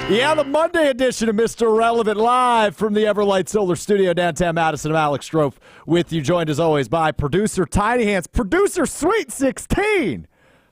Yeah, the Monday edition of Mr. Irrelevant, live from the Everlight Solar Studio downtown Madison. I'm Alex Strouf with you, joined as always by producer Tiny Hands, producer Sweet 16.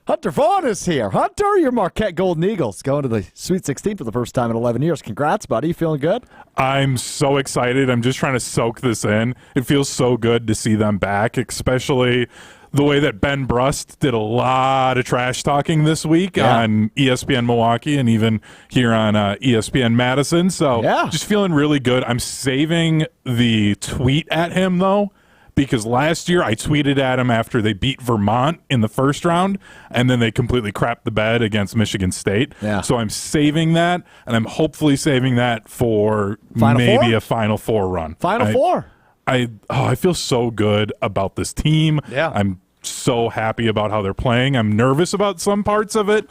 Hunter Vaughn is here. Hunter, your Marquette Golden Eagles going to the Sweet 16 for the first time in 11 years. Congrats, buddy. You feeling good? I'm so excited. I'm just trying to soak this in. It feels so good to see them back, especially the way that Ben Brust did a lot of trash talking this week on ESPN Milwaukee and even here on ESPN Madison. So just feeling really good. I'm saving the tweet at him, though, because last year I tweeted at him after they beat Vermont in the first round, and then they completely crapped the bed against Michigan State. Yeah. So I'm saving that, and I'm hopefully saving that for a Final Four run. Final Four. I feel so good about this team. Yeah. I'm so happy about how they're playing. I'm nervous about some parts of it,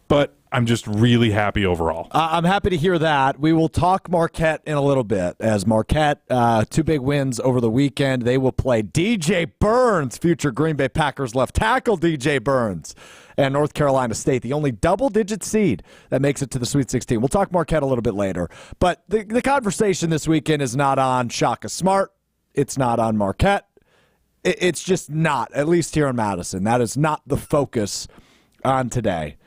but I'm just really happy overall. I'm happy to hear that. We will talk Marquette in a little bit, as Marquette, two big wins over the weekend. They will play DJ Burns, future Green Bay Packers left tackle DJ Burns, and North Carolina State, the only double-digit seed that makes it to the Sweet 16. We'll talk Marquette a little bit later. But the conversation this weekend is not on Shaka Smart. It's not on Marquette. It's just not, at least here in Madison. That is not the focus on today.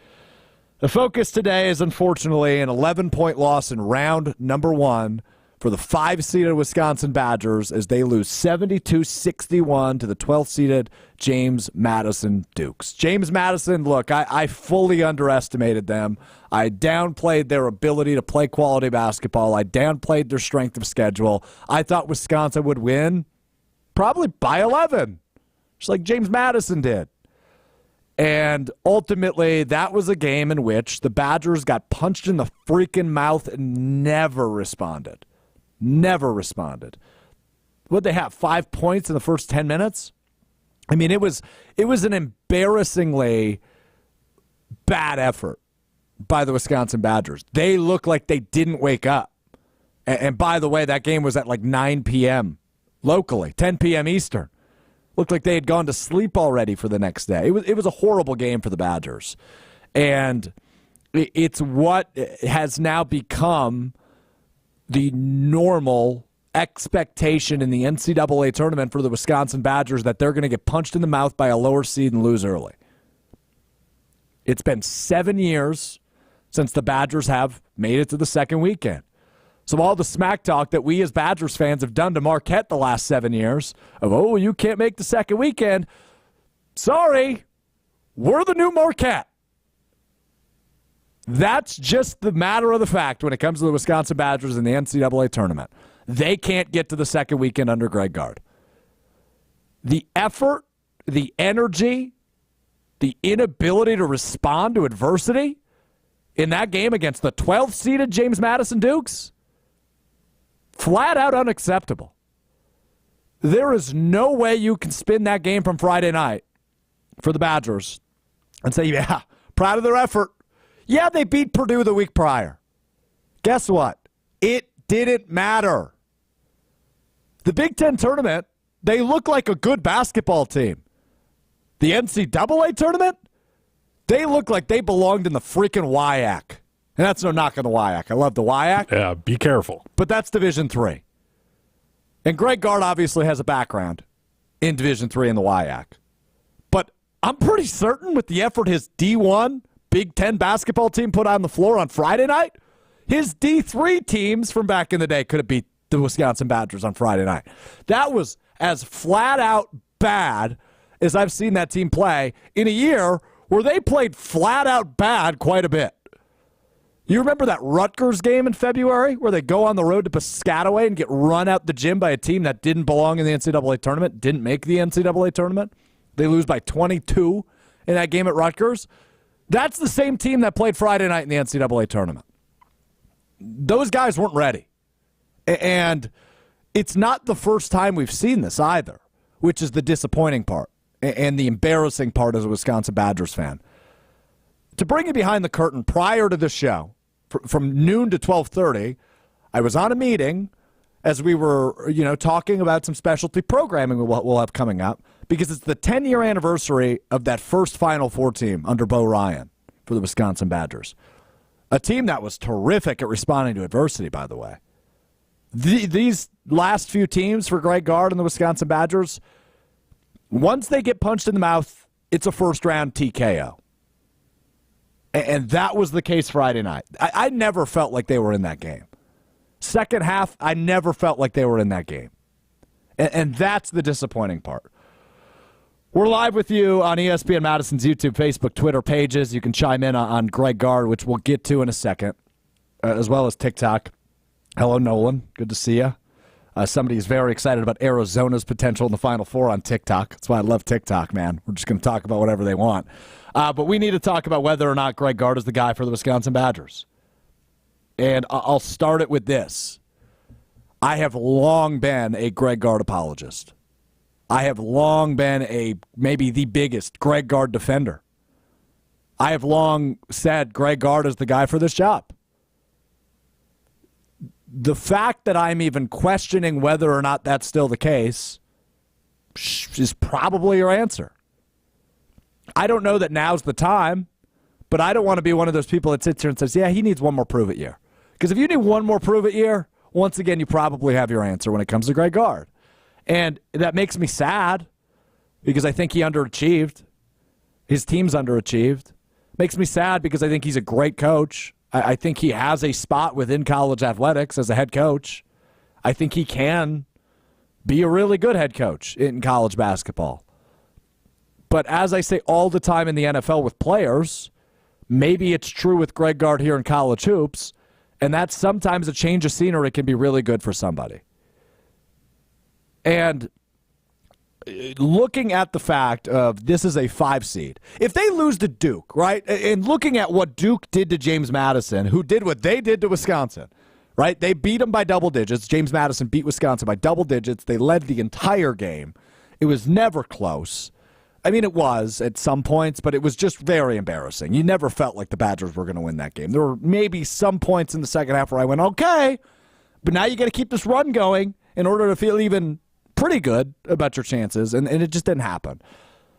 The focus today is, unfortunately, an 11-point loss in round number one for the 5-seeded Wisconsin Badgers as they lose 72-61 to the 12th-seeded James Madison Dukes. James Madison, look, I fully underestimated them. I downplayed their ability to play quality basketball. I downplayed their strength of schedule. I thought Wisconsin would win probably by 11, just like James Madison did. And ultimately, that was a game in which the Badgers got punched in the freaking mouth and never responded. Never responded. What'd they have, 5 points in the first 10 minutes? I mean, it was an embarrassingly bad effort by the Wisconsin Badgers. They looked like they didn't wake up. And by the way, that game was at like 9 p.m. locally, 10 p.m. Eastern. Looked like they had gone to sleep already for the next day. It was a horrible game for the Badgers. And it's what has now become the normal expectation in the NCAA tournament for the Wisconsin Badgers, that they're going to get punched in the mouth by a lower seed and lose early. It's been 7 years since the Badgers have made it to the second weekend. So all the smack talk that we as Badgers fans have done to Marquette the last 7 years of, oh, you can't make the second weekend. Sorry, we're the new Marquette. That's just the matter of the fact when it comes to the Wisconsin Badgers in the NCAA tournament. They can't get to the second weekend under Greg Gard. The effort, the energy, the inability to respond to adversity in that game against the 12th-seeded James Madison Dukes, flat out unacceptable. There is no way you can spin that game from Friday night for the Badgers and say, yeah, proud of their effort. Yeah, they beat Purdue the week prior. Guess what? It didn't matter. The Big Ten tournament, they look like a good basketball team. The NCAA tournament, they look like they belonged in the freaking WIAC. And that's no knock on the WIAC. I love the WIAC. Yeah, be careful. But that's Division III. And Greg Gard obviously has a background in Division III in the WIAC. But I'm pretty certain with the effort his D1 Big Ten basketball team put on the floor on Friday night, his D3 teams from back in the day could have beat the Wisconsin Badgers on Friday night. That was as flat out bad as I've seen that team play in a year where they played flat out bad quite a bit. You remember that Rutgers game in February where they go on the road to Piscataway and get run out the gym by a team that didn't belong in the NCAA tournament, didn't make the NCAA tournament? They lose by 22 in that game at Rutgers. That's the same team that played Friday night in the NCAA tournament. Those guys weren't ready. And it's not the first time we've seen this either, which is the disappointing part and the embarrassing part as a Wisconsin Badgers fan. To bring you behind the curtain, prior to the show, from noon to 12:30, I was on a meeting as we were, talking about some specialty programming we'll have coming up, because it's the 10-year anniversary of that first Final Four team under Bo Ryan for the Wisconsin Badgers. A team that was terrific at responding to adversity, by the way. These last few teams for Greg Gard and the Wisconsin Badgers, once they get punched in the mouth, it's a first-round TKO. And that was the case Friday night. I never felt like they were in that game. Second half, I never felt like they were in that game. And that's the disappointing part. We're live with you on ESPN Madison's YouTube, Facebook, Twitter pages. You can chime in on Greg Gard, which we'll get to in a second, as well as TikTok. Hello, Nolan. Good to see you. Somebody is very excited about Arizona's potential in the Final Four on TikTok. That's why I love TikTok, man. We're just going to talk about whatever they want. But we need to talk about whether or not Greg Gard is the guy for the Wisconsin Badgers. And I'll start it with this. I have long been a Greg Gard apologist. I have long been maybe the biggest Greg Gard defender. I have long said Greg Gard is the guy for this job. The fact that I'm even questioning whether or not that's still the case is probably your answer. I don't know that now's the time, but I don't want to be one of those people that sits here and says, yeah, he needs one more prove-it year. Because if you need one more prove-it year, once again, you probably have your answer when it comes to Greg Gard. And that makes me sad because I think he underachieved. His team's underachieved. Makes me sad because I think he's a great coach. I think he has a spot within college athletics as a head coach. I think he can be a really good head coach in college basketball. But as I say all the time in the NFL with players, maybe it's true with Greg Gard here in college hoops, and that's sometimes a change of scenery can be really good for somebody. And looking at the fact of this is a 5 seed. If they lose to Duke, right, and looking at what Duke did to James Madison, who did what they did to Wisconsin, right? They beat them by double digits. James Madison beat Wisconsin by double digits. They led the entire game. It was never close. I mean, it was at some points, but it was just very embarrassing. You never felt like the Badgers were going to win that game. There were maybe some points in the second half where I went, okay, but now you got to keep this run going in order to feel even pretty good about your chances, and it just didn't happen.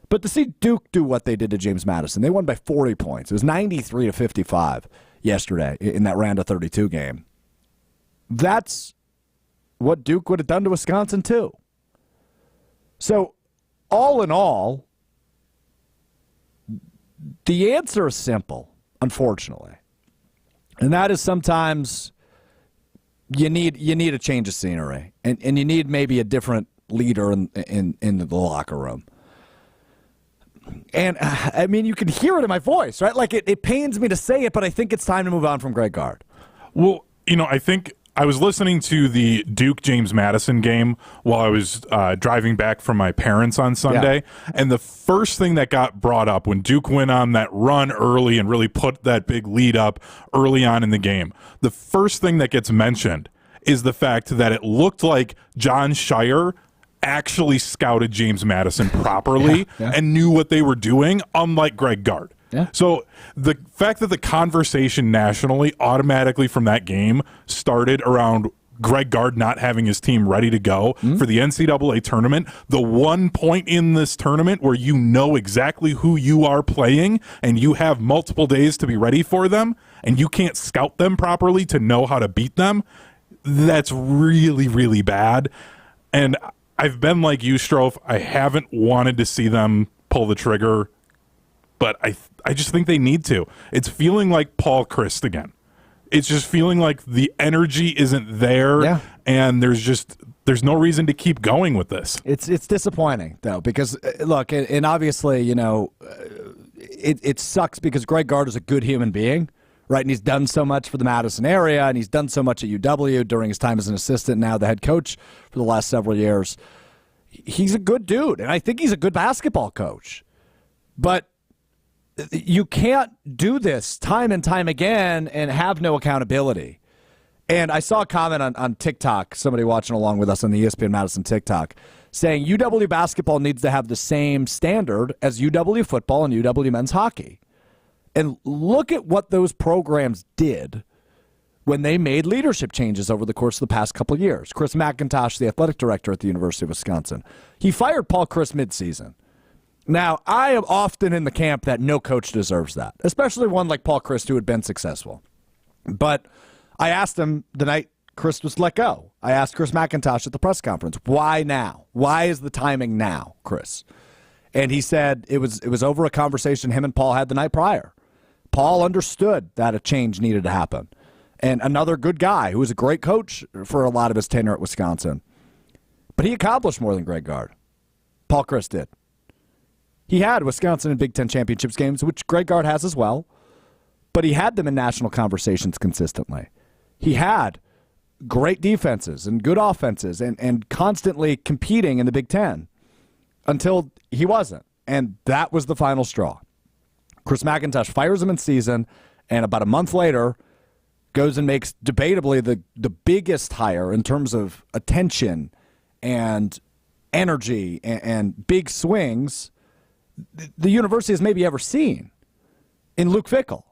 But to see Duke do what they did to James Madison, they won by 40 points. It was 93-55 yesterday in that round of 32 game. That's what Duke would have done to Wisconsin too. So all in all, the answer is simple, unfortunately. And that is sometimes you need a change of scenery, and you need maybe a different leader in the locker room. And I mean, you can hear it in my voice, right? Like it pains me to say it, but I think it's time to move on from Greg Gard. Well, I think I was listening to the Duke-James Madison game while I was driving back from my parents on Sunday, and the first thing that got brought up when Duke went on that run early and really put that big lead up early on in the game, the first thing that gets mentioned is the fact that it looked like John Shire actually scouted James Madison properly and knew what they were doing, unlike Greg Gard. Yeah. So the fact that the conversation nationally automatically from that game started around Greg Gard not having his team ready to go for the NCAA tournament, the one point in this tournament where you know exactly who you are playing and you have multiple days to be ready for them and you can't scout them properly to know how to beat them, that's really, really bad. And I've been like you, Strouf. I haven't wanted to see them pull the trigger, but I just think they need to. It's feeling like Paul Christ again. It's just feeling like the energy isn't there, and there's no reason to keep going with this. It's disappointing though, because look, and obviously it sucks because Greg Gard is a good human being, right? And he's done so much for the Madison area, and he's done so much at UW during his time as an assistant, now the head coach for the last several years. He's a good dude, and I think he's a good basketball coach, but you can't do this time and time again and have no accountability. And I saw a comment on TikTok, somebody watching along with us on the ESPN Madison TikTok, saying UW basketball needs to have the same standard as UW football and UW men's hockey. And look at what those programs did when they made leadership changes over the course of the past couple of years. Chris McIntosh, the athletic director at the University of Wisconsin, he fired Paul Christ midseason. Now, I am often in the camp that no coach deserves that, especially one like Paul Christ who had been successful. But I asked him the night Chris was let go. I asked Chris McIntosh at the press conference, why now? Why is the timing now, Chris? And he said it was over a conversation him and Paul had the night prior. Paul understood that a change needed to happen. And another good guy who was a great coach for a lot of his tenure at Wisconsin. But he accomplished more than Greg Gard. Paul Chryst did. He had Wisconsin in Big Ten championships games, which Greg Gard has as well. But he had them in national conversations consistently. He had great defenses and good offenses and constantly competing in the Big Ten until he wasn't. And that was the final straw. Chris McIntosh fires him in season, and about a month later goes and makes debatably the biggest hire in terms of attention and energy and big swings the university has maybe ever seen in Luke Fickell.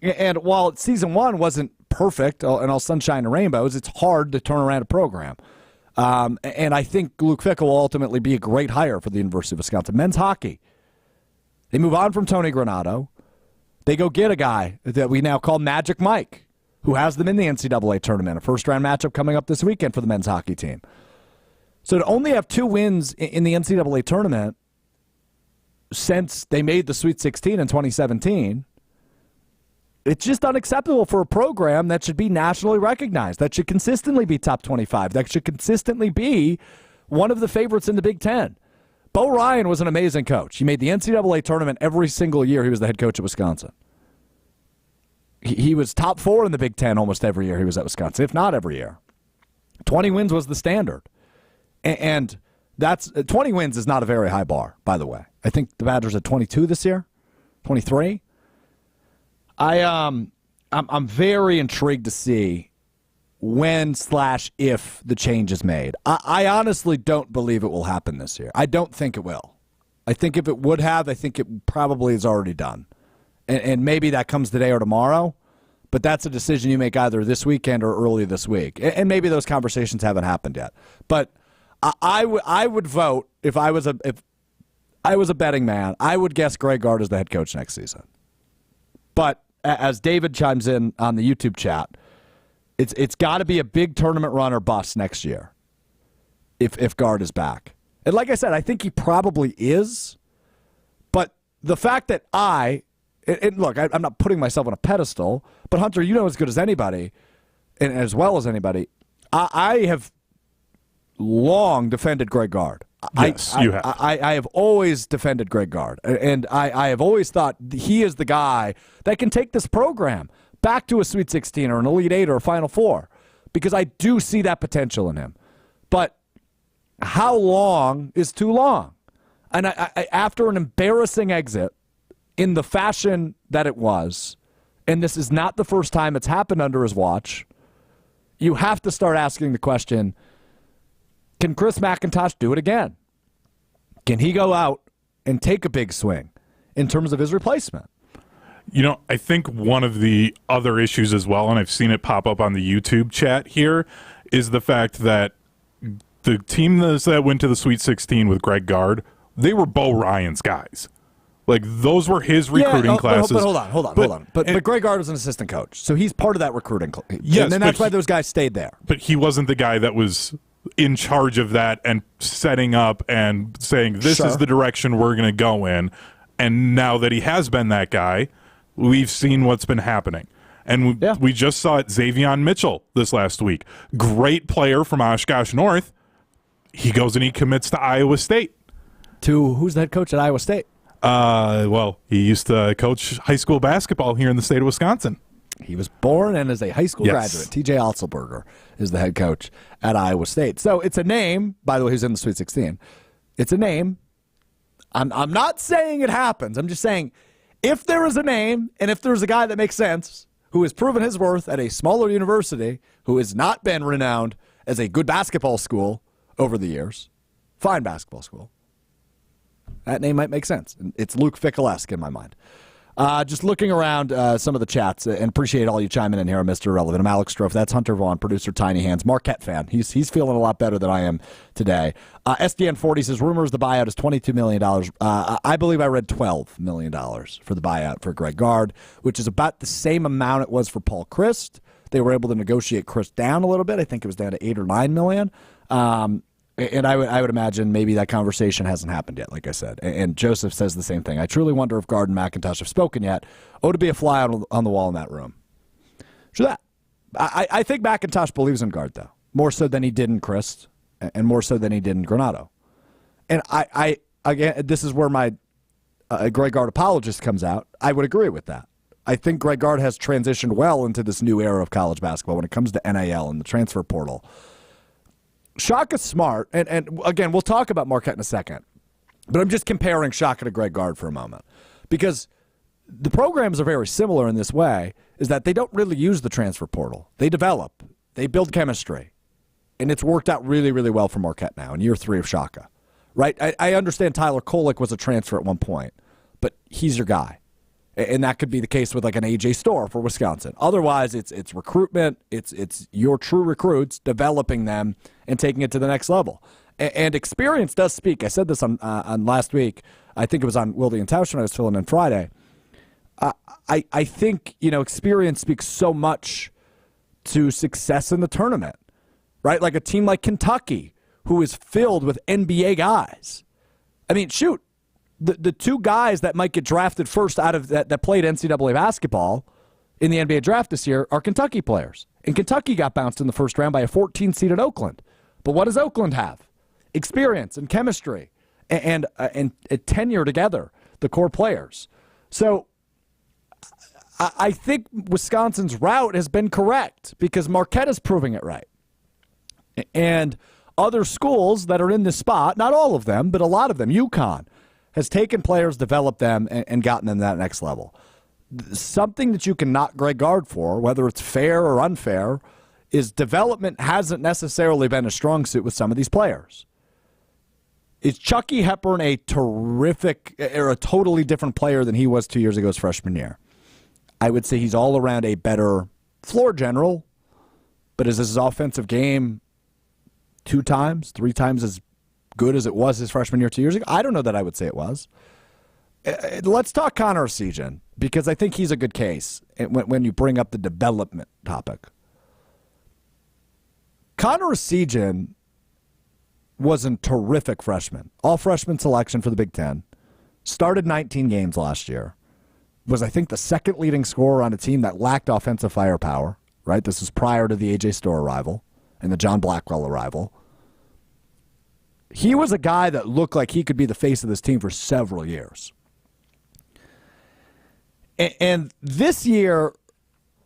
And while season one wasn't perfect and all sunshine and rainbows, it's hard to turn around a program. And I think Luke Fickell will ultimately be a great hire for the University of Wisconsin. Men's hockey. They move on from Tony Granato. They go get a guy that we now call Magic Mike, who has them in the NCAA tournament, a first-round matchup coming up this weekend for the men's hockey team. So to only have 2 wins in the NCAA tournament since they made the Sweet 16 in 2017, it's just unacceptable for a program that should be nationally recognized, that should consistently be top 25, that should consistently be one of the favorites in the Big Ten. Bo Ryan was an amazing coach. He made the NCAA tournament every single year he was the head coach at Wisconsin. He was top 4 in the Big Ten almost every year he was at Wisconsin, if not every year. 20 wins was the standard. And that's 20 wins is not a very high bar, by the way. I think the Badgers at 22 this year, 23. I'm very intrigued to see when/if the change is made. I honestly don't believe it will happen this year. I don't think it will. I think if it would have, I think it probably is already done. And maybe that comes today or tomorrow, but that's a decision you make either this weekend or early this week. And maybe those conversations haven't happened yet. But I would vote if I was a betting man, I would guess Greg Gard as the head coach next season. But as David chimes in on the YouTube chat, it's got to be a big tournament run or bust next year if Gard is back. And like I said, I think he probably is. But the fact that look, I'm not putting myself on a pedestal, but Hunter, you know as good as anybody, and as well as anybody, I have long defended Greg Gard. Yes, you have. I have always defended Greg Gard, and I have always thought he is the guy that can take this program back to a Sweet 16 or an Elite 8 or a Final Four, because I do see that potential in him. But how long is too long? And after an embarrassing exit in the fashion that it was, and this is not the first time it's happened under his watch, you have to start asking the question, can Chris McIntosh do it again? Can he go out and take a big swing in terms of his replacement? You know, I think one of the other issues as well, and I've seen it pop up on the YouTube chat here, is the fact that the team that went to the Sweet 16 with Greg Gard, they were Bo Ryan's guys. Like, those were his recruiting classes. But hold on. But Greg Gard was an assistant coach, so he's part of that recruiting. Yes, and then that's why those guys stayed there. But he wasn't the guy that was in charge of that and setting up and saying, this is the direction we're going to go in. And now that he has been that guy, we've seen what's been happening. And we just saw it, Xavion Mitchell this last week. Great player from Oshkosh North. He goes and he commits to Iowa State. To who's the head coach at Iowa State? Well, he used to coach high school basketball here in the state of Wisconsin. He was born and is a high school graduate. TJ Otzelberger is the head coach at Iowa State. So it's a name, by the way, who's in the Sweet 16. It's a name. I'm not saying it happens. I'm just saying if there is a name and if there's a guy that makes sense who has proven his worth at a smaller university, who has not been renowned as a good basketball school over the years, fine basketball school, that name might make sense. It's Luke Fickell-esque in my mind. Just looking around some of the chats, and appreciate all you chiming in here, Mr. Irrelevant. I'm Alex Strouf. That's Hunter Vaughn, producer Tiny Hands, Marquette fan. He's feeling a lot better than I am today. SDN 40 says rumors the buyout is $22 million. I believe I read $12 million for the buyout for Greg Gard, which is about the same amount it was for Paul Christ. They were able to negotiate Christ down a little bit. I think it was down to $8 or $9 million. And I would imagine maybe that conversation hasn't happened yet, like I said. And Joseph says the same thing. I truly wonder if Gard and McIntosh have spoken yet. Oh, to be a fly on the wall in that room. Sure that. I think McIntosh believes in Gard, though, more so than he did in Christ and more so than he did in Granato. And I again, this is where my Greg Gard apologist comes out. I would agree with that. I think Greg Gard has transitioned well into this new era of college basketball when it comes to NIL and the transfer portal. Shaka Smart, and again, we'll talk about Marquette in a second, but I'm just comparing Shaka to Greg Gard for a moment because the programs are very similar in this way, is that they don't really use the transfer portal. They develop. They build chemistry. And it's worked out really, really well for Marquette now in year 3 of Shaka. Right? I understand Tyler Kolek was a transfer at one point, but he's your guy. And that could be the case with like an A.J. Storr for Wisconsin. Otherwise, it's recruitment. It's your true recruits, developing them and taking it to the next level. And experience does speak. I said this on last week. I think it was on Wilde and Tausch when I was filling in Friday. I think, experience speaks so much to success in the tournament, right? Like a team like Kentucky, who is filled with NBA guys. I mean, shoot. The two guys that might get drafted first out of that played NCAA basketball in the NBA draft this year are Kentucky players. And Kentucky got bounced in the first round by a 14-seeded Oakland. But what does Oakland have? Experience and chemistry and tenure together, the core players. So I think Wisconsin's route has been correct because Marquette is proving it right. And other schools that are in this spot, not all of them, but a lot of them, UConn, has taken players, developed them, and gotten them to that next level. Something that you can knock Greg Gard for, whether it's fair or unfair, is development hasn't necessarily been a strong suit with some of these players. Is Chucky Hepburn a terrific or a totally different player than he was 2 years ago his freshman year? I would say he's all around a better floor general, but is his offensive game 2 times, 3 times as good as it was his freshman year 2 years ago? I don't know that I would say it was. Let's talk Connor Essegian, because I think he's a good case when you bring up the development topic. Connor Essegian was a terrific freshman. All freshman selection for the Big Ten. Started 19 games last year. Was, I think, the second leading scorer on a team that lacked offensive firepower. Right? This was prior to the A.J. Storr arrival and the John Blackwell arrival. He was a guy that looked like he could be the face of this team for several years. And this year,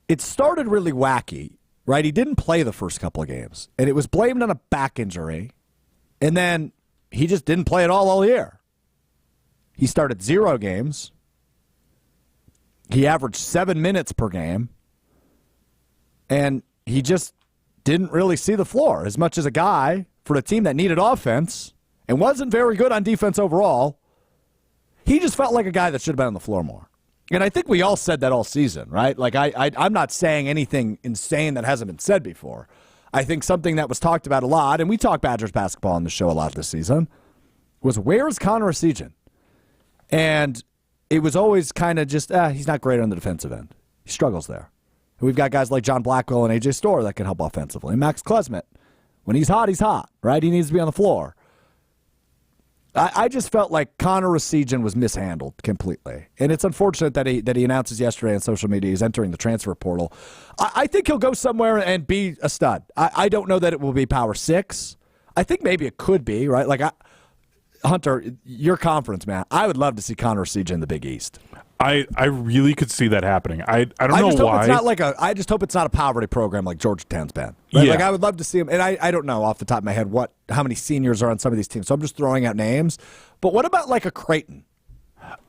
it started really wacky, right? He didn't play the first couple of games, and it was blamed on a back injury, and then he just didn't play at all year. He started 0 games. He averaged 7 minutes per game, and he just didn't really see the floor as much as a guy for a team that needed offense and wasn't very good on defense overall. He just felt like a guy that should have been on the floor more. And I think we all said that all season, right? Like, I'm not saying anything insane that hasn't been said before. I think something that was talked about a lot, and we talk Badgers basketball on the show a lot this season, was where's Connor Essegian? And it was always kind of just, he's not great on the defensive end. He struggles there. And we've got guys like John Blackwell and A.J. Storr that can help offensively. And Max Klesmet, when he's hot, right? He needs to be on the floor. I just felt like Connor Essegian was mishandled completely. And it's unfortunate that he announces yesterday on social media he's entering the transfer portal. I think he'll go somewhere and be a stud. I don't know that it will be Power 6. I think maybe it could be, right? Like, Hunter, your conference, man, I would love to see Connor Essegian in the Big East. I really could see that happening. I don't know why. I just hope it's not a poverty program like Georgetown's been. Right? Yeah. Like, I would love to see him, and I don't know off the top of my head how many seniors are on some of these teams, so I'm just throwing out names. But what about like a Creighton?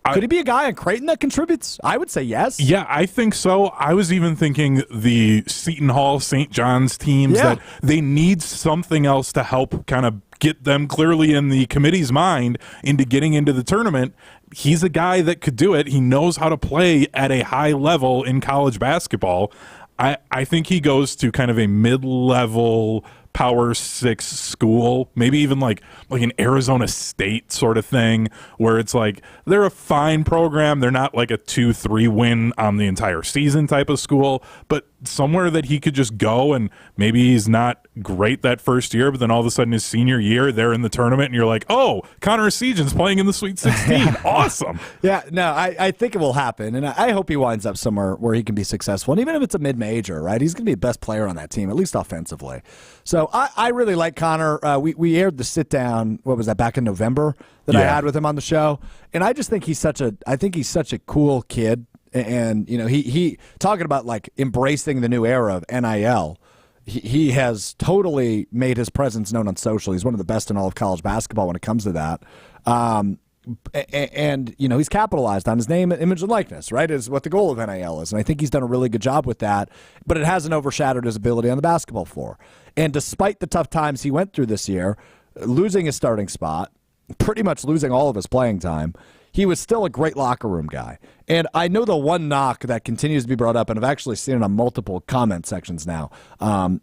Could he be a guy in Creighton that contributes? I would say yes. Yeah, I think so. I was even thinking the Seton Hall, St. John's teams that they need something else to help kind of get them clearly in the committee's mind into getting into the tournament. He's a guy that could do it. He knows how to play at a high level in college basketball. I think he goes to kind of a mid-level Power 6 school, maybe even like an Arizona State sort of thing, where it's like they're a fine program. They're not like a 2-3 win on the entire season type of school, but somewhere that he could just go, and maybe he's not great that first year, but then all of a sudden his senior year, they're in the tournament, and you're like, oh, Connor Essegian's playing in the Sweet 16. Awesome. Yeah, no, I think it will happen, and I hope he winds up somewhere where he can be successful. And even if it's a mid-major, right, he's going to be the best player on that team, at least offensively. So I really like Connor. We aired the sit-down, what was that, back in November that I had with him on the show, and I just think he's such a cool kid. And you know, he talking about like embracing the new era of NIL. He has totally made his presence known on social. He's one of the best in all of college basketball when it comes to that. And you know, he's capitalized on his name, image, and likeness, right? Is what the goal of NIL is. And I think he's done a really good job with that, but it hasn't overshadowed his ability on the basketball floor. And despite the tough times he went through this year, losing his starting spot, pretty much losing all of his playing time, he was still a great locker room guy. And I know the one knock that continues to be brought up, and I've actually seen it on multiple comment sections now,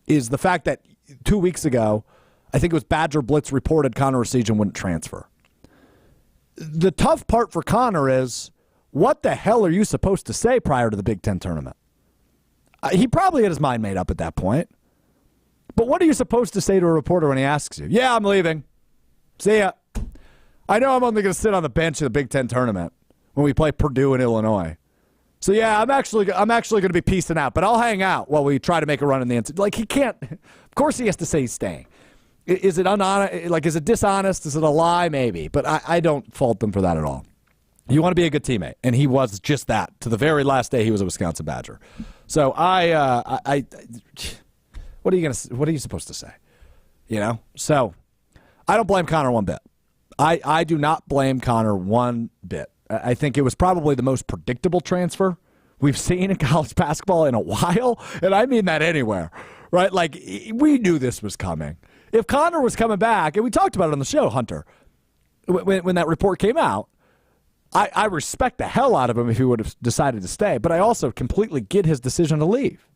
is the fact that 2 weeks ago, I think it was Badger Blitz reported Connor Essegian wouldn't transfer. The tough part for Connor is, what the hell are you supposed to say prior to the Big Ten tournament? He probably had his mind made up at that point. But what are you supposed to say to a reporter when he asks you? Yeah, I'm leaving. See ya. I know I'm only going to sit on the bench of the Big Ten tournament when we play Purdue and Illinois. So yeah, I'm actually going to be peacing out, but I'll hang out while we try to make a run in the NCAA. Like, he can't. Of course, he has to say he's staying. Is it unhonest? Like, is it dishonest? Is it a lie? Maybe, but I don't fault them for that at all. You want to be a good teammate, and he was just that to the very last day he was a Wisconsin Badger. So what are you supposed to say? You know. So I don't blame Connor one bit. I do not blame Connor one bit. I think it was probably the most predictable transfer we've seen in college basketball in a while, and I mean that anywhere, right? Like, we knew this was coming. If Connor was coming back, and we talked about it on the show, Hunter, when that report came out, I respect the hell out of him if he would have decided to stay, but I also completely get his decision to leave.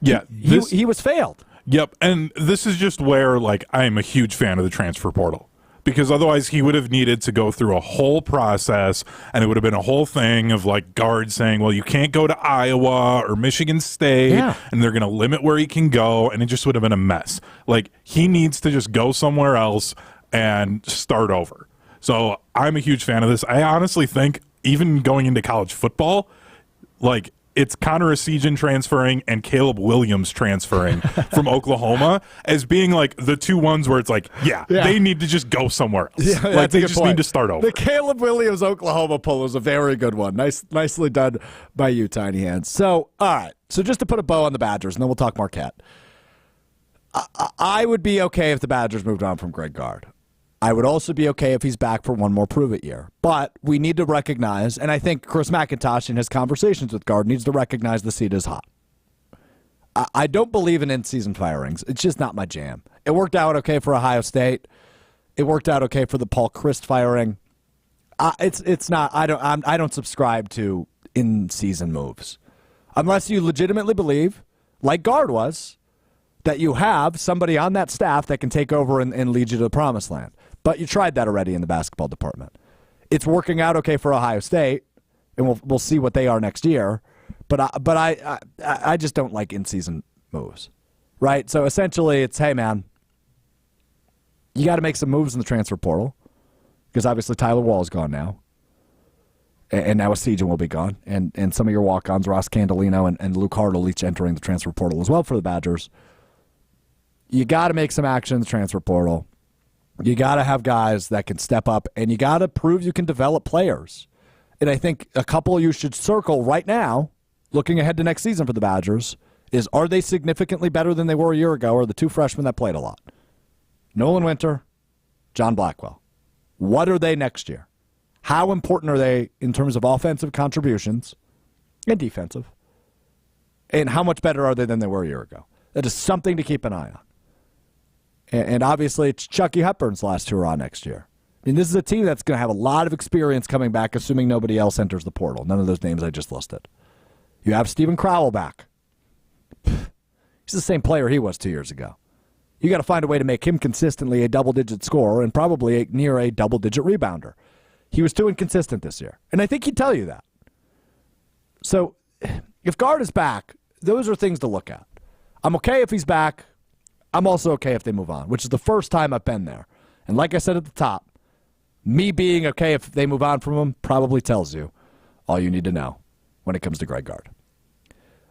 Yeah. He was failed. Yep, and this is just where, like, I am a huge fan of the transfer portal. Because otherwise he would have needed to go through a whole process, and it would have been a whole thing of like Gard saying, well, you can't go to Iowa or Michigan State, and they're going to limit where he can go, and it just would have been a mess. Like, he needs to just go somewhere else and start over. So I'm a huge fan of this. I honestly think even going into college football, like, it's Connor Essegian transferring and Caleb Williams transferring from Oklahoma as being like the two ones where it's like, they need to just go somewhere else. Yeah, like, they just need to start over. The Caleb Williams Oklahoma pull is a very good one. Nicely done by you, Tiny Hands. So, all right. So just to put a bow on the Badgers, and then we'll talk Marquette. I would be okay if the Badgers moved on from Greg Gard. I would also be okay if he's back for one more prove-it year. But we need to recognize, and I think Chris McIntosh in his conversations with Gard needs to recognize the seat is hot. I don't believe in in-season firings. It's just not my jam. It worked out okay for Ohio State. It worked out okay for the Paul Chryst firing. It's not. I don't subscribe to in-season moves unless you legitimately believe, like Gard was, that you have somebody on that staff that can take over and lead you to the promised land. But you tried that already in the basketball department. It's working out okay for Ohio State, and we'll see what they are next year. But I just don't like in-season moves, right? So essentially, it's, hey man, you got to make some moves in the transfer portal because obviously Tyler Wall is gone now, and now Essegian will be gone, and some of your walk-ons, Ross Candolino and Luke Hartle, each entering the transfer portal as well for the Badgers. You got to make some action in the transfer portal. You got to have guys that can step up, and you got to prove you can develop players. And I think a couple you should circle right now, looking ahead to next season for the Badgers, is are they significantly better than they were a year ago, or the two freshmen that played a lot? Nolan Winter, John Blackwell. What are they next year? How important are they in terms of offensive contributions and defensive? And how much better are they than they were a year ago? That is something to keep an eye on. And obviously, it's Chucky Hepburn's last hurrah next year. I mean, this is a team that's going to have a lot of experience coming back, assuming nobody else enters the portal. None of those names I just listed. You have Steven Crowell back. He's the same player he was 2 years ago. You got to find a way to make him consistently a double-digit scorer and probably near a double-digit rebounder. He was too inconsistent this year, and I think he'd tell you that. So if Gard is back, those are things to look at. I'm okay if he's back. I'm also okay if they move on, which is the first time I've been there. And like I said at the top, me being okay if they move on from him probably tells you all you need to know when it comes to Greg Gard.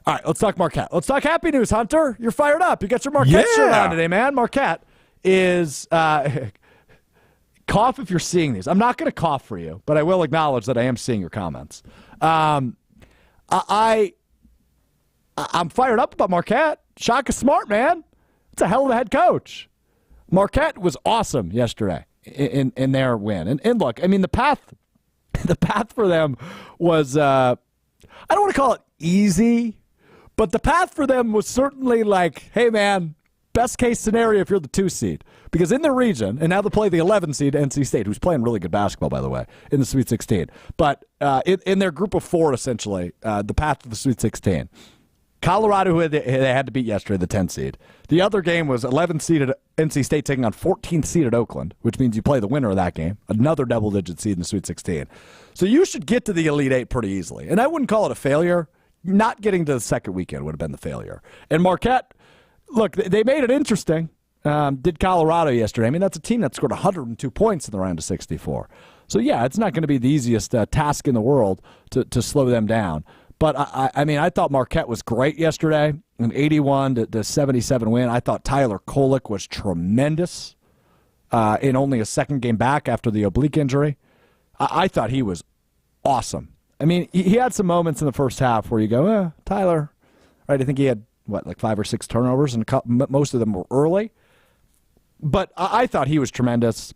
All right, let's talk Marquette. Let's talk happy news, Hunter. You're fired up. You got your Marquette shirt on today, man. Marquette is cough if you're seeing these. I'm not going to cough for you, but I will acknowledge that I am seeing your comments. I'm fired up about Marquette. Shaka Smart, man. It's a hell of a head coach. Marquette was awesome yesterday in their win. And look, I mean, the path for them was, I don't want to call it easy, but the path for them was certainly like, hey, man, best case scenario if you're the 2 seed. Because in the region, and now they play the 11 seed NC State, who's playing really good basketball, by the way, in the Sweet 16. But in their group of 4, essentially, the path to the Sweet 16. Colorado, who they had to beat yesterday, the 10 seed. The other game was 11 seeded NC State taking on 14 seeded Oakland, which means you play the winner of that game, another double-digit seed in the Sweet 16. So you should get to the Elite 8 pretty easily. And I wouldn't call it a failure. Not getting to the second weekend would have been the failure. And Marquette, look, they made it interesting. Did Colorado yesterday. I mean, that's a team that scored 102 points in the round of 64. So, yeah, it's not going to be the easiest task in the world to slow them down. But, I mean, I thought Marquette was great yesterday, an 81-77 win. I thought Tyler Kolek was tremendous in only a second game back after the oblique injury. I thought he was awesome. I mean, he had some moments in the first half where you go, Tyler, right? I think he had, like 5 or 6 turnovers, and most of them were early. But I thought he was tremendous.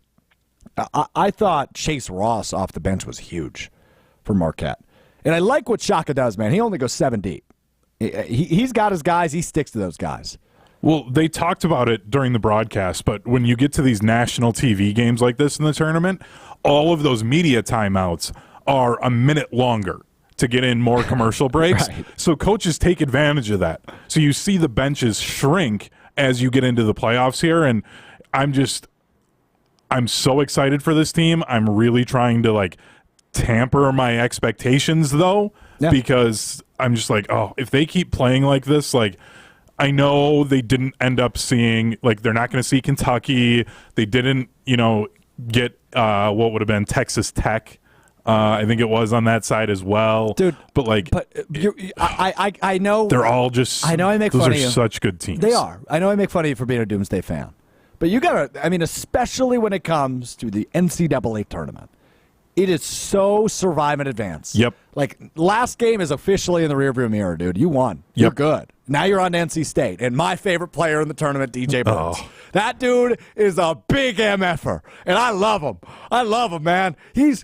I thought Chase Ross off the bench was huge for Marquette. And I like what Shaka does, man. He only goes 7 deep. He's got his guys. He sticks to those guys. Well, they talked about it during the broadcast, but when you get to these national TV games like this in the tournament, all of those media timeouts are a minute longer to get in more commercial breaks. Right. So coaches take advantage of that. So you see the benches shrink as you get into the playoffs here, and I'm so excited for this team. I'm really trying to tamper my expectations though, because I'm just like, oh, if they keep playing like this, I know they didn't end up seeing, they're not going to see Kentucky. They didn't, get what would have been Texas Tech. I think it was on that side as well, dude. But I know they're all just. I know I make fun of you. Those are such good teams. They are. I know I make fun of you for being a doomsday fan, but you gotta. I mean, especially when it comes to the NCAA tournament, it is so survive and advance. Yep. Last game is officially in the rearview mirror, dude. You won. You're good. Now you're on NC State, and my favorite player in the tournament, DJ Burns. Oh. That dude is a big MFer, and I love him. I love him, man. He's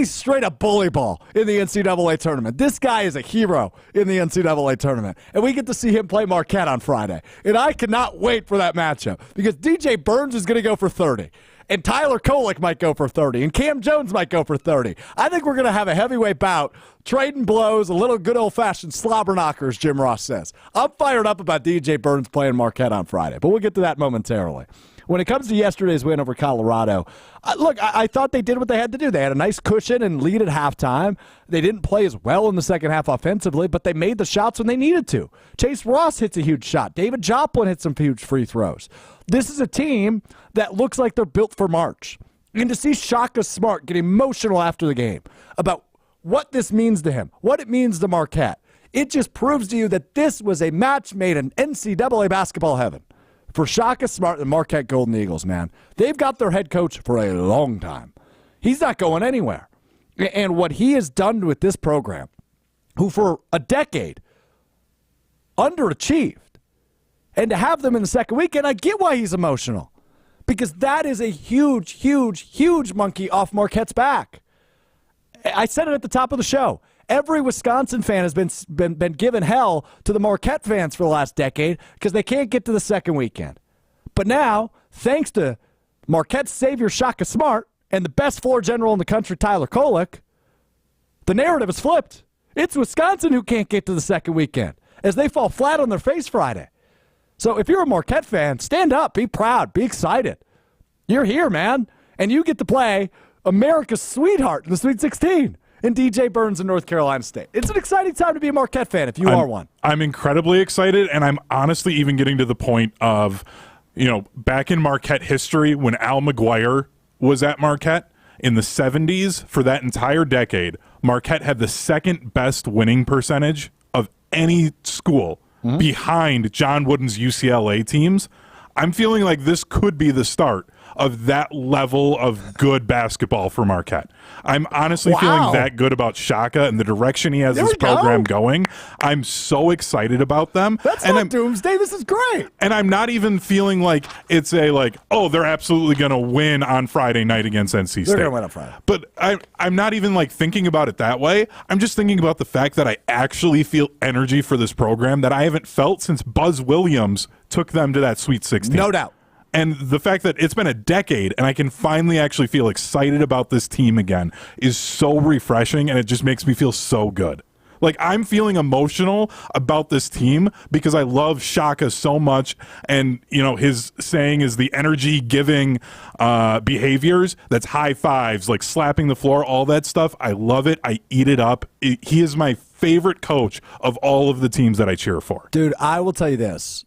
straight up bully ball in the NCAA tournament. This guy is a hero in the NCAA tournament, and we get to see him play Marquette on Friday. And I cannot wait for that matchup because DJ Burns is going to go for 30. And Tyler Kolek might go for 30. And Cam Jones might go for 30. I think we're going to have a heavyweight bout, trading blows, a little good old-fashioned slobber knocker, as Jim Ross says. I'm fired up about DJ Burns playing Marquette on Friday, but we'll get to that momentarily. When it comes to yesterday's win over Colorado, I thought they did what they had to do. They had a nice cushion and lead at halftime. They didn't play as well in the second half offensively, but they made the shots when they needed to. Chase Ross hits a huge shot. David Joplin hit some huge free throws. This is a team that looks like they're built for March. And to see Shaka Smart get emotional after the game about what this means to him, what it means to Marquette, it just proves to you that this was a match made in NCAA basketball heaven. For Shaka Smart and Marquette Golden Eagles, man, they've got their head coach for a long time. He's not going anywhere. And what he has done with this program, who for a decade underachieved, and to have them in the second weekend, I get why he's emotional. Because that is a huge, huge, huge monkey off Marquette's back. I said it at the top of the show. Every Wisconsin fan has been given hell to the Marquette fans for the last decade because they can't get to the second weekend. But now, thanks to Marquette's savior Shaka Smart and the best floor general in the country, Tyler Kolek, the narrative is flipped. It's Wisconsin who can't get to the second weekend as they fall flat on their face Friday. So if you're a Marquette fan, stand up, be proud, be excited. You're here, man, and you get to play America's sweetheart in the Sweet 16 in DJ Burns in North Carolina State. It's an exciting time to be a Marquette fan if you are one. I'm incredibly excited, and I'm honestly even getting to the point of, back in Marquette history when Al McGuire was at Marquette in the 70s, for that entire decade, Marquette had the second best winning percentage of any school behind John Wooden's UCLA teams. I'm feeling like this could be the start of that level of good basketball for Marquette. I'm honestly feeling that good about Shaka and the direction he has this program going. I'm so excited about them. That's not doomsday. This is great. And I'm not even feeling like it's they're absolutely going to win on Friday night against NC State. They're going to win on Friday. But I'm not even thinking about it that way. I'm just thinking about the fact that I actually feel energy for this program that I haven't felt since Buzz Williams took them to that Sweet 16. No doubt. And the fact that it's been a decade and I can finally actually feel excited about this team again is so refreshing, and it just makes me feel so good. I'm feeling emotional about this team because I love Shaka so much, and his saying is the energy-giving behaviors. That's high fives, slapping the floor, all that stuff. I love it. I eat it up. He is my favorite coach of all of the teams that I cheer for. Dude, I will tell you this.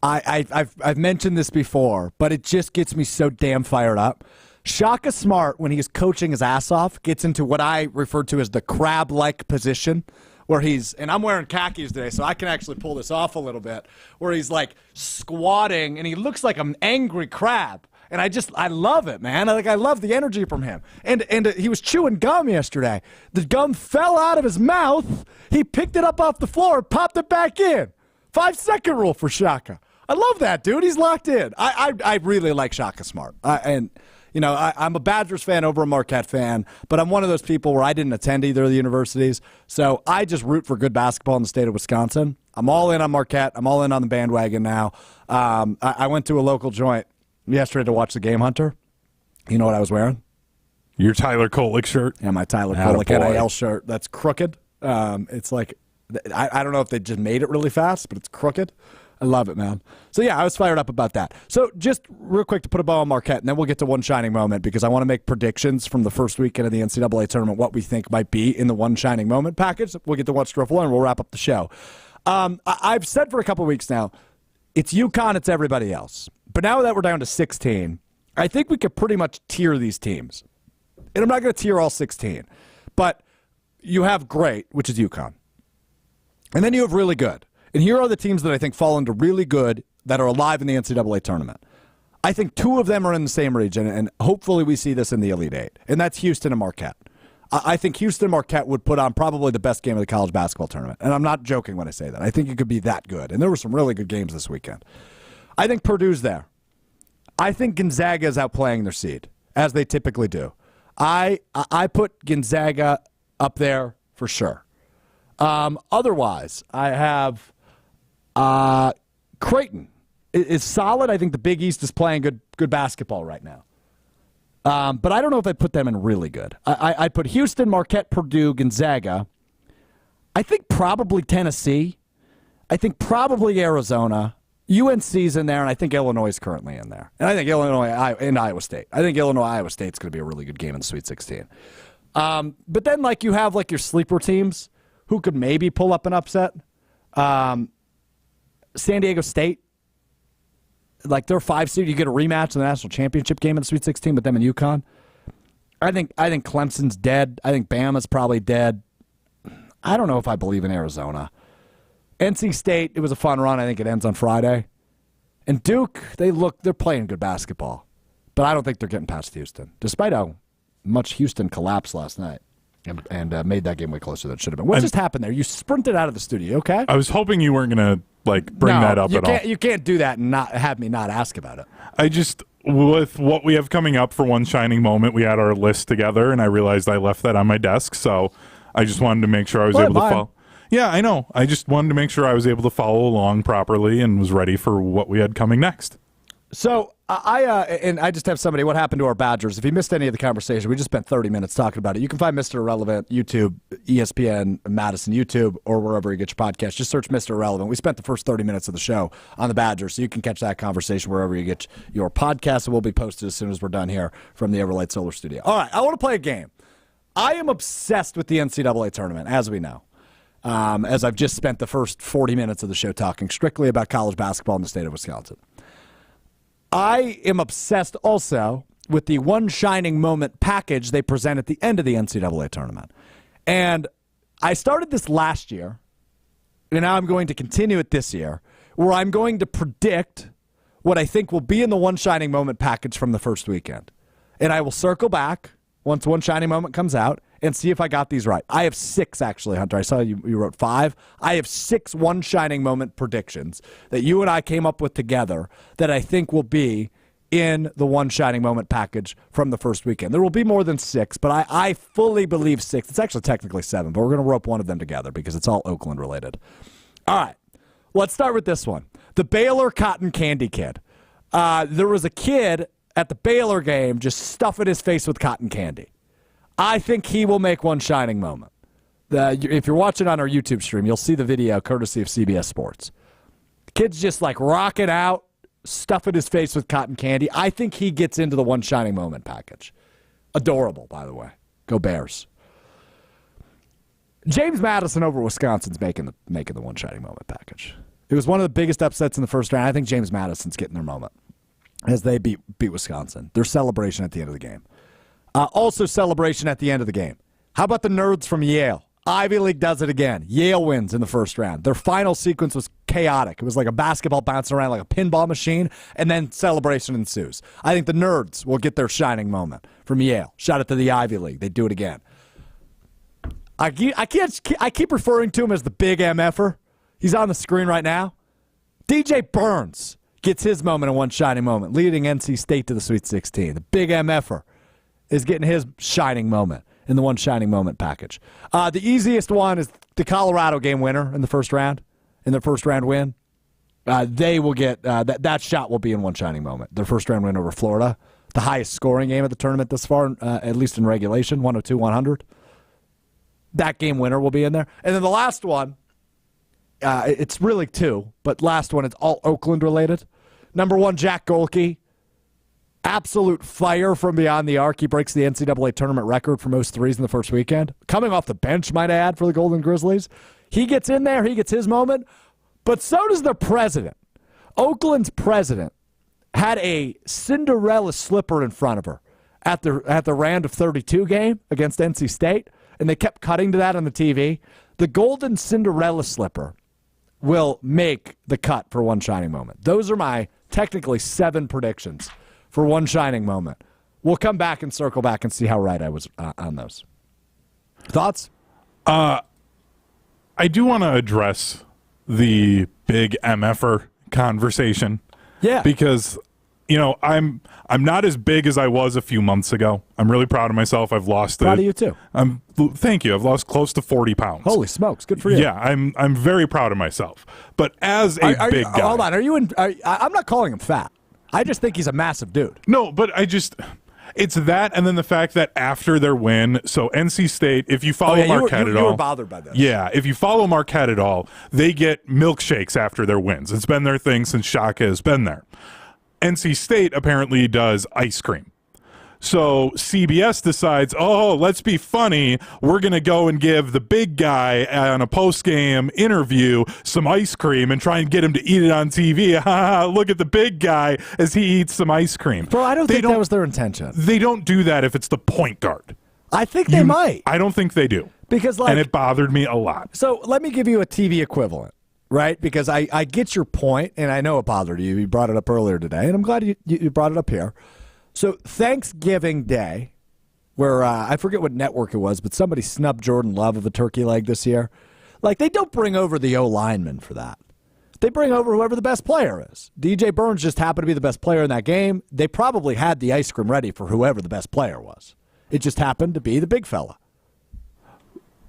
I've mentioned this before, but it just gets me so damn fired up. Shaka Smart, when he's coaching his ass off, gets into what I refer to as the crab-like position, where and I'm wearing khakis today, so I can actually pull this off a little bit, where he's squatting, and he looks like an angry crab. And I love it, man. I love the energy from him. And he was chewing gum yesterday. The gum fell out of his mouth. He picked it up off the floor and popped it back in. 5-second rule for Shaka. I love that, dude. He's locked in. I really like Shaka Smart. I'm a Badgers fan over a Marquette fan, but I'm one of those people where I didn't attend either of the universities, so I just root for good basketball in the state of Wisconsin. I'm all in on Marquette. I'm all in on the bandwagon now. I went to a local joint yesterday to watch the Game Hunter. You know what I was wearing? Your Tyler Kolek shirt? Yeah, my Tyler Kolek NIL shirt. That's crooked. It's I don't know if they just made it really fast, but it's crooked. I love it, man. So, yeah, I was fired up about that. So, just real quick to put a bow on Marquette, and then we'll get to one shining moment because I want to make predictions from the first weekend of the NCAA Tournament, what we think might be in the one shining moment package. We'll get to watch Strouf Learned, and we'll wrap up the show. I've said for a couple of weeks now, it's UConn, it's everybody else. But now that we're down to 16, I think we could pretty much tier these teams. And I'm not going to tier all 16, but you have great, which is UConn. And then you have really good. And here are the teams that I think fall into really good that are alive in the NCAA tournament. I think two of them are in the same region, and hopefully we see this in the Elite Eight, and that's Houston and Marquette. I think Houston and Marquette would put on probably the best game of the college basketball tournament, and I'm not joking when I say that. I think it could be that good, and there were some really good games this weekend. I think Purdue's there. I think Gonzaga is outplaying their seed, as they typically do. I put Gonzaga up there for sure. Otherwise, I have Creighton is solid. I think the Big East is playing good basketball right now. But I don't know if I'd put them in really good. I'd put Houston, Marquette, Purdue, Gonzaga. I think probably Tennessee. I think probably Arizona. UNC's in there, and I think Illinois is currently in there. And I think Illinois and Iowa State. I think Illinois-Iowa State's going to be a really good game in the Sweet 16. But then you have your sleeper teams who could maybe pull up an upset. San Diego State. They're 5 seed. You get a rematch in the national championship game in the Sweet 16 with them and UConn. I think Clemson's dead. I think Bama's probably dead. I don't know if I believe in Arizona. NC State, it was a fun run. I think it ends on Friday. And Duke, they're playing good basketball. But I don't think they're getting past Houston, despite how much Houston collapsed last night and made that game way closer than it should have been. What just happened there? You sprinted out of the studio, okay? I was hoping you weren't going to bring that up at all. You can't do that and not have me not ask about it. I just, with what we have coming up for One Shining Moment, we had our list together, and I realized I left that on my desk, so I just wanted to make sure I was able to follow. Yeah, I know. I just wanted to make sure I was able to follow along properly and was ready for what we had coming next. So and I just have somebody, what happened to our Badgers? If you missed any of the conversation, we just spent 30 minutes talking about it. You can find Mr. Irrelevant, YouTube, ESPN, Madison, YouTube, or wherever you get your podcast. Just search Mr. Irrelevant. We spent the first 30 minutes of the show on the Badgers, so you can catch that conversation wherever you get your podcast. It will be posted as soon as we're done here from the Everlight Solar Studio. All right, I want to play a game. I am obsessed with the NCAA tournament, as we know. As I've just spent the first 40 minutes of the show talking strictly about college basketball in the state of Wisconsin. I am obsessed also with the One Shining Moment package they present at the end of the NCAA tournament. And I started this last year, and now I'm going to continue it this year, where I'm going to predict what I think will be in the One Shining Moment package from the first weekend. And I will circle back once One Shining Moment comes out and see if I got these right. I have 6, actually, Hunter. I saw you wrote 5. I have 6 One Shining Moment predictions that you and I came up with together that I think will be in the One Shining Moment package from the first weekend. There will be more than 6, but I fully believe 6. It's actually technically 7, but we're going to rope one of them together because it's all Oakland related. All right, let's start with this one. The Baylor Cotton Candy Kid. There was a kid at the Baylor game just stuffing his face with cotton candy. I think he will make One Shining Moment. If you're watching on our YouTube stream, you'll see the video courtesy of CBS Sports. The kid's just like rocking out, stuffing his face with cotton candy. I think he gets into the One Shining Moment package. Adorable, by the way. Go Bears. James Madison over Wisconsin's making the One Shining Moment package. It was one of the biggest upsets in the first round. I think James Madison's getting their moment as they beat Wisconsin. Their celebration at the end of the game. Also celebration at the end of the game. How about the nerds from Yale? Ivy League does it again. Yale wins in the first round. Their final sequence was chaotic. It was like a basketball bouncing around like a pinball machine, and then celebration ensues. I think the nerds will get their shining moment from Yale. Shout out to the Ivy League. They do it again. I keep referring to him as the big MFer. He's on the screen right now. DJ Burns gets his moment in One Shining Moment, leading NC State to the Sweet 16. The big MFer is getting his shining moment in the One Shining Moment package. The easiest one is the Colorado game winner in the first round, in their first round win. They will get that shot will be in One Shining Moment. Their first round win over Florida, the highest scoring game of the tournament thus far, at least in regulation, 102-100. That game winner will be in there. And then the last one, it's really 2, but last one, it's all Oakland related. Number 1, Jack Golke. Absolute fire from beyond the arc. He breaks the NCAA tournament record for most threes in the first weekend. Coming off the bench, might I add, for the Golden Grizzlies. He gets in there. He gets his moment. But so does the president. Oakland's president had a Cinderella slipper in front of her at the round of 32 game against NC State, and they kept cutting to that on the TV. The golden Cinderella slipper will make the cut for One Shining Moment. Those are my technically 7 predictions for One Shining Moment. We'll come back and circle back and see how right I was on those. Thoughts? I do want to address the big MFer conversation. Yeah. Because, I'm not as big as I was a few months ago. I'm really proud of myself. I've lost Proud of you too. Thank you. I've lost close to 40 pounds. Holy smokes. Good for you. Yeah, I'm very proud of myself. But as a big guy. Hold on. I'm not calling him fat. I just think he's a massive dude. No, but it's that, and then the fact that after their win, so NC State, if you follow Marquette at all. You were bothered by this. Yeah, if you follow Marquette at all, they get milkshakes after their wins. It's been their thing since Shaka has been there. NC State apparently does ice cream. So CBS decides, let's be funny. We're going to go and give the big guy on a post-game interview some ice cream and try and get him to eat it on TV. Look at the big guy as he eats some ice cream. Bro, I don't think that was their intention. They don't do that if it's the point guard. I think they might. I don't think they do. And it bothered me a lot. So let me give you a TV equivalent, right? Because I get your point, and I know it bothered you. You brought it up earlier today, and I'm glad you brought it up here. So Thanksgiving Day, where I forget what network it was, but somebody snubbed Jordan Love of a turkey leg this year. Like, they don't bring over the O-lineman for that. They bring over whoever the best player is. DJ Burns just happened to be the best player in that game. They probably had the ice cream ready for whoever the best player was. It just happened to be the big fella.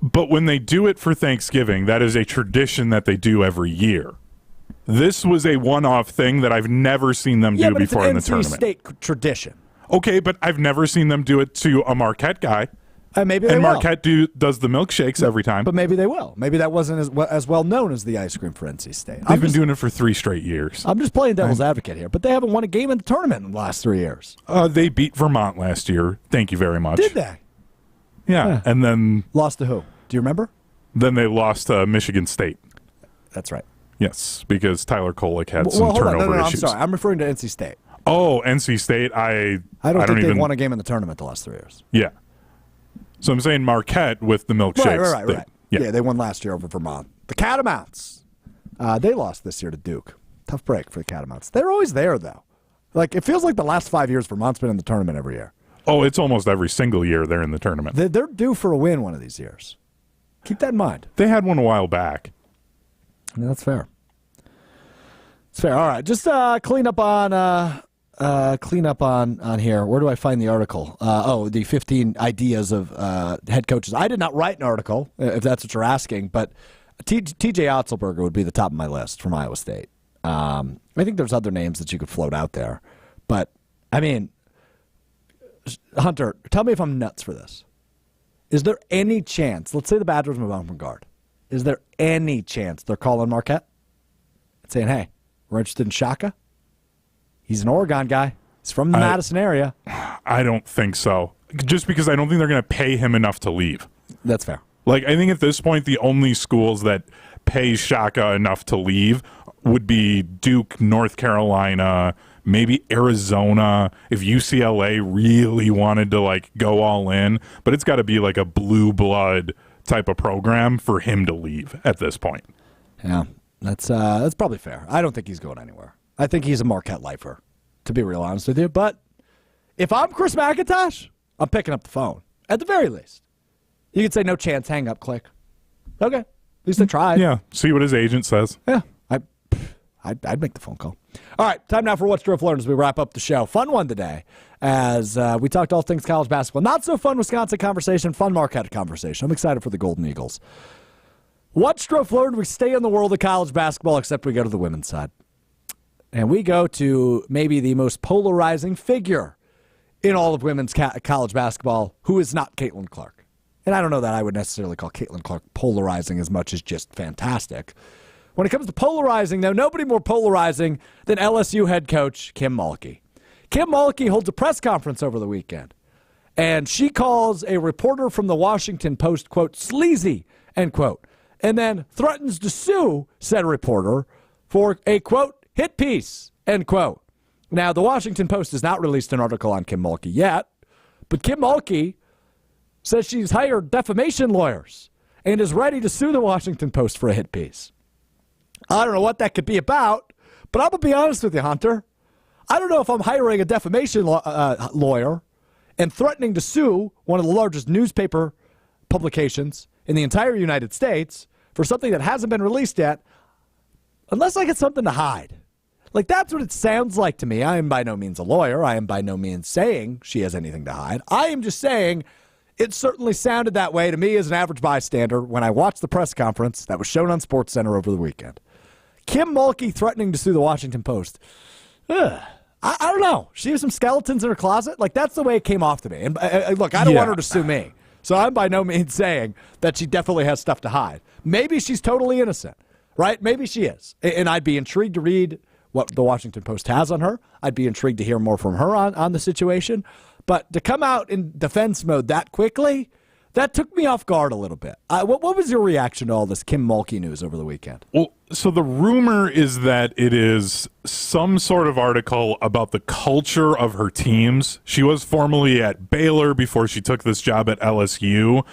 But when they do it for Thanksgiving, that is a tradition that they do every year. This was a one-off thing that I've never seen them do before in the tournament. It's an NC State tradition. Okay, but I've never seen them do it to a Marquette guy. Maybe they and will. Marquette does the milkshakes every time. But maybe they will. Maybe that wasn't as well known as the ice cream for NC State. They've been doing it for 3 straight years. I'm just playing devil's advocate here, but they haven't won a game in the tournament in the last 3 years. They beat Vermont last year. Thank you very much. Did they? Yeah, and then lost to who? Do you remember? Then they lost to Michigan State. That's right. Yes, because Tyler Kolek had some turnover issues. I'm sorry. I'm referring to NC State. Oh, NC State. I don't think they've won a game in the tournament the last 3 years. Yeah. So I'm saying Marquette with the milkshakes. Right. Yeah, they won last year over Vermont. The Catamounts. They lost this year to Duke. Tough break for the Catamounts. They're always there, though. Like, it feels like the last 5 years Vermont's been in the tournament every year. Oh, it's almost every single year they're in the tournament. They're due for a win one of these years. Keep that in mind. They had one a while back. Yeah, that's fair. It's fair. All right, just clean up on here. Where do I find the article? The 15 ideas of head coaches. I did not write an article, if that's what you're asking, but TJ Otzelberger would be the top of my list from Iowa State. I think there's other names that you could float out there, but I mean, Hunter, tell me if I'm nuts for this. Is there any chance, let's say the Badgers move on from Gard, is there any chance they're calling Marquette and saying, hey, we're interested in Shaka? He's an Oregon guy. He's from the Madison area. I don't think so. Just because I don't think they're going to pay him enough to leave. That's fair. Like, I think at this point, the only schools that pay Shaka enough to leave would be Duke, North Carolina, maybe Arizona, if UCLA really wanted to, like, go all in. But it's got to be, like, a blue blood type of program for him to leave at this point. Yeah, that's probably fair. I don't think he's going anywhere. I think he's a Marquette lifer, to be real honest with you. But if I'm Chris McIntosh, I'm picking up the phone, at the very least. You could say no chance, hang up, click. Okay, at least I tried. Yeah, see what his agent says. Yeah, I'd make the phone call. All right, time now for What Strouf Learned as we wrap up the show. Fun one today as we talked all things college basketball. Not so fun Wisconsin conversation, fun Marquette conversation. I'm excited for the Golden Eagles. What Strouf Learned, we stay in the world of college basketball, except we go to the women's side. And we go to maybe the most polarizing figure in all of women's college basketball, who is not Caitlin Clark. And I don't know that I would necessarily call Caitlin Clark polarizing as much as just fantastic. When it comes to polarizing, though, nobody more polarizing than LSU head coach Kim Mulkey. Kim Mulkey holds a press conference over the weekend, and she calls a reporter from the Washington Post, quote, sleazy, end quote, and then threatens to sue said reporter for a, quote, hit piece, end quote. Now, the Washington Post has not released an article on Kim Mulkey yet, but Kim Mulkey says she's hired defamation lawyers and is ready to sue the Washington Post for a hit piece. I don't know what that could be about, but I'm going to be honest with you, Hunter. I don't know if I'm hiring a defamation lawyer and threatening to sue one of the largest newspaper publications in the entire United States for something that hasn't been released yet, unless I get something to hide. Like, that's what it sounds like to me. I am by no means a lawyer. I am by no means saying she has anything to hide. I am just saying it certainly sounded that way to me as an average bystander when I watched the press conference that was shown on SportsCenter over the weekend. Kim Mulkey threatening to sue the Washington Post. I don't know. She has some skeletons in her closet. Like, that's the way it came off to me. And look, I don't want her to sue me. So I'm by no means saying that she definitely has stuff to hide. Maybe she's totally innocent, right? Maybe she is. And I'd be intrigued to read what the Washington Post has on her. I'd be intrigued to hear more from her on the situation. But to come out in defense mode that quickly, that took me off guard a little bit. What was your reaction to all this Kim Mulkey news over the weekend? Well, so the rumor is that it is some sort of article about the culture of her teams. She was formerly at Baylor before she took this job at LSU.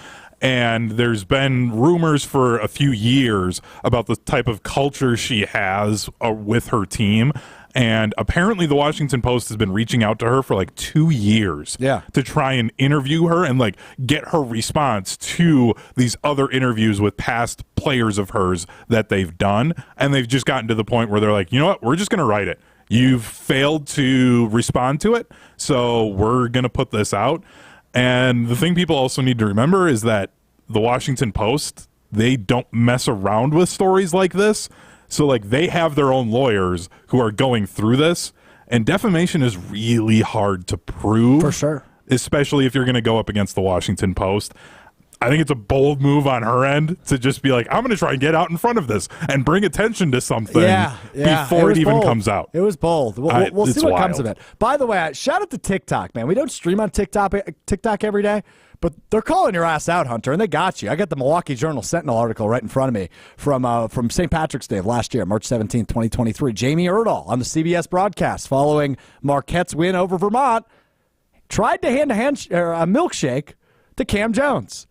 And there's been rumors for a few years about the type of culture she has with her team. And apparently the Washington Post has been reaching out to her for like 2 years to try and interview her and like get her response to these other interviews with past players of hers that they've done. And they've just gotten to the point where they're like, you know what, we're just going to write it. You've failed to respond to it, so we're going to put this out. And the thing people also need to remember is that the Washington Post, they don't mess around with stories like this. So, like, they have their own lawyers who are going through this, and defamation is really hard to prove. For sure. Especially if you're going to go up against the Washington Post. I think it's a bold move on her end to just be like, I'm going to try and get out in front of this and bring attention to something before it even comes out. It was bold. We'll see what comes of it. By the way, shout out to TikTok, man. We don't stream on TikTok every day, but they're calling your ass out, Hunter, and they got you. I got the Milwaukee Journal-Sentinel article right in front of me from St. Patrick's Day of last year, March 17th, 2023. Jamie Erdahl on the CBS broadcast following Marquette's win over Vermont tried to hand a milkshake to Cam Jones.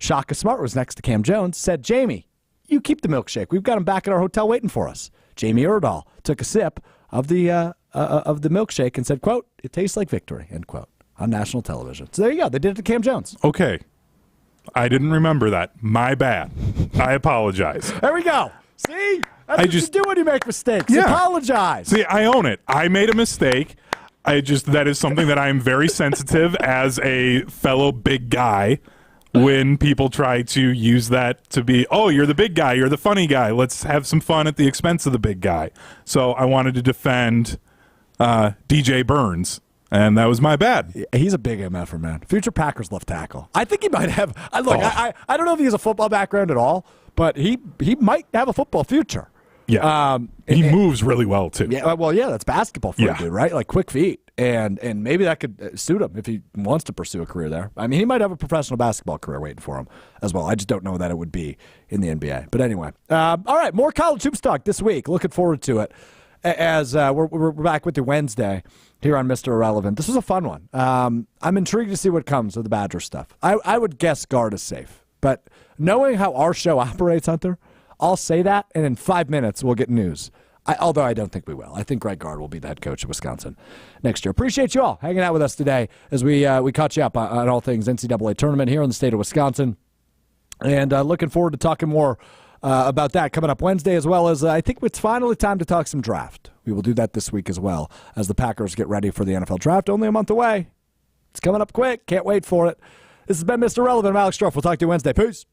Shaka Smart was next to Cam Jones, said, Jamie, you keep the milkshake. We've got him back at our hotel waiting for us. Jamie Erdahl took a sip of the milkshake and said, quote, it tastes like victory, end quote, on national television. So there you go. They did it to Cam Jones. Okay. I didn't remember that. My bad. I apologize. There we go. See? That's what you do when you make mistakes. Yeah. Apologize. See, I own it. I made a mistake. That is something that I am very sensitive as a fellow big guy. When people try to use that to be, oh, you're the big guy, you're the funny guy, let's have some fun at the expense of the big guy. So I wanted to defend DJ Burns, and that was my bad. He's a big MFer, man. Future Packers left tackle. I think he might have, I don't know if he has a football background at all, but he might have a football future. Yeah. He moves really well, too. Yeah, well, that's basketball for a dude, right? Like quick feet. And maybe that could suit him if he wants to pursue a career there. I mean, he might have a professional basketball career waiting for him as well. I just don't know that it would be in the NBA. But anyway, all right, more college hoops talk this week. Looking forward to it as we're back with you Wednesday here on Mr. Irrelevant. This was a fun one. I'm intrigued to see what comes of the Badger stuff. I would guess Gard is safe. But knowing how our show operates, Hunter, I'll say that, and in 5 minutes we'll get news. Although I don't think we will. I think Greg Gard will be the head coach of Wisconsin next year. Appreciate you all hanging out with us today as we caught you up on all things NCAA Tournament here in the state of Wisconsin. And looking forward to talking more about that coming up Wednesday, as well as I think it's finally time to talk some draft. We will do that this week as well as the Packers get ready for the NFL draft. Only a month away. It's coming up quick. Can't wait for it. This has been Mr. Relevant. I'm Alex Strouf. We'll talk to you Wednesday. Peace.